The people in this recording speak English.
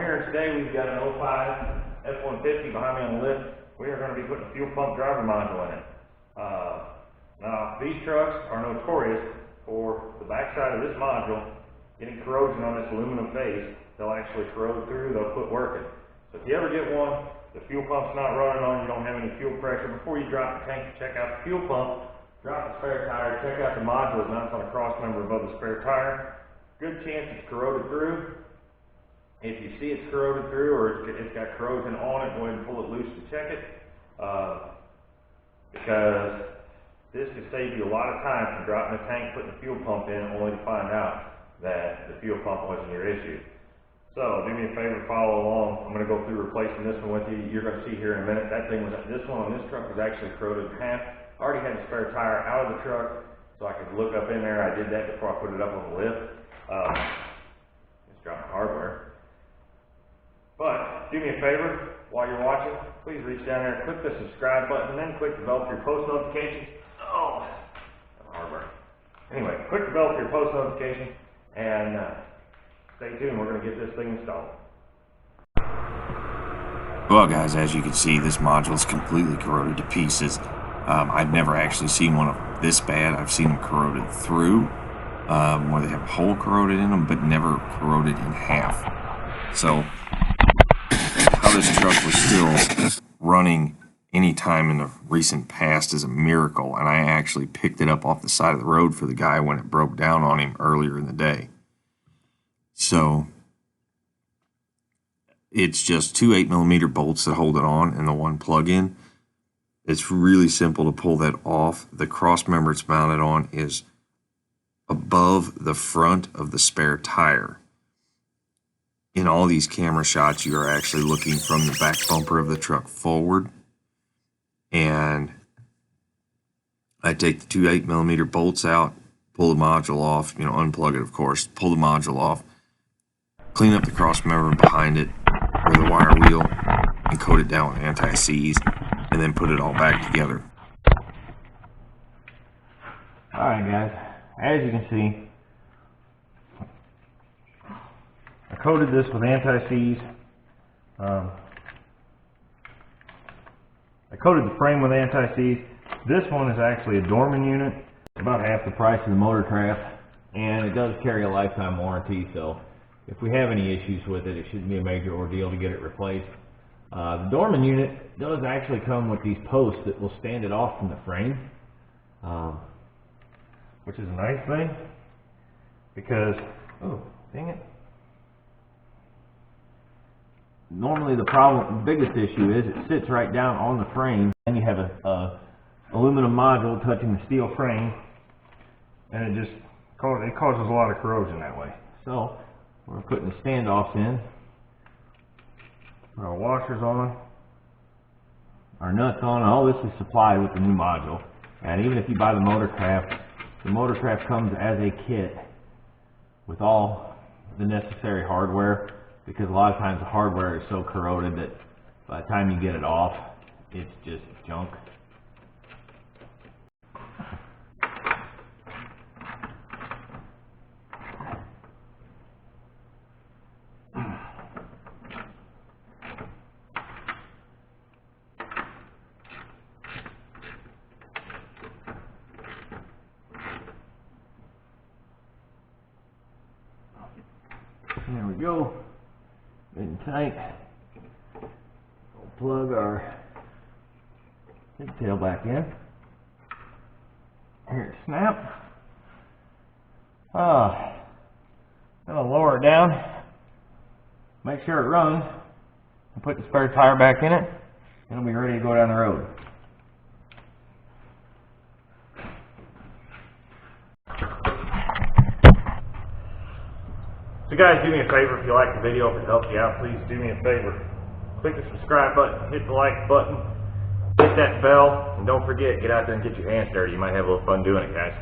here today, we've got an 05 F-150 behind me on the lift. We are going to be putting a fuel pump driver module in it. Now, these trucks are notorious for the backside of this module getting corrosion on this aluminum face. They'll actually corrode through, they'll quit working. So if you ever get one, the fuel pump's not running on, you don't have any fuel pressure, before you drop the tank, check out the fuel pump, drop the spare tire, check out the module, it mounts on a cross member above the spare tire. Good chance it's corroded through. If you see it's corroded through or it's got corrosion on it, go ahead and pull it loose and check it. Because this could save you a lot of time from dropping a tank, putting the fuel pump in, only to find out that the fuel pump wasn't your issue. So do me a favor, follow along. I'm going to go through replacing this one with you. You're going to see here in a minute. This one on this truck was actually corroded in half. I already had the spare tire out of the truck, so I could look up in there. I did that before I put it up on the lift. Just dropped my hardware. But do me a favor, while you're watching, please reach down there, click the subscribe button, and then click the bell for your post notifications. Oh, hardware. Anyway, click the bell for your post notifications, and stay tuned. We're going to get this thing installed. Well, guys, as you can see, this module is completely corroded to pieces. I've never actually seen one of this bad. I've seen them corroded through, where they have a hole corroded in them, but never corroded in half. So how this truck was still running any time in the recent past is a miracle, and I actually picked it up off the side of the road for the guy when it broke down on him earlier in the day. So it's just two 8mm bolts that hold it on and the one plug-in. It's really simple to pull that off. The cross member it's mounted on is above the front of the spare tire. In all these camera shots, you are actually looking from the back bumper of the truck forward. And I take the two 8mm bolts out, pull the module off, unplug it, of course, pull the module off, clean up the cross member behind it with a wire wheel, and coat it down with anti-seize, and then put it all back together. Alright guys, as you can see, I coated this with anti-seize. I coated the frame with anti-seize. This one is actually a Dorman unit. It's about half the price of the motor craft, and it does carry a lifetime warranty, so if we have any issues with it, it shouldn't be a major ordeal to get it replaced. The Dorman unit does actually come with these posts that will stand it off from the frame, which is a nice thing, because, oh, dang it. Normally the biggest issue is it sits right down on the frame, and you have a aluminum module touching the steel frame, and it causes a lot of corrosion that way. So we're putting the standoffs in, our washers on, our nuts on. All this is supplied with the new module, and even if you buy the motorcraft comes as a kit with all the necessary hardware, because a lot of times the hardware is so corroded that by the time you get it off, it's just junk. There we go. Good and tight. We'll plug our pigtail back in. Here, snap. Gonna lower it down. Make sure it runs. And put the spare tire back in it. And it'll be ready to go down the road. So guys, do me a favor, if you like the video, if it helps you out, please do me a favor. Click the subscribe button, hit the like button, hit that bell, and don't forget, get out there and get your hands dirty. You might have a little fun doing it, guys.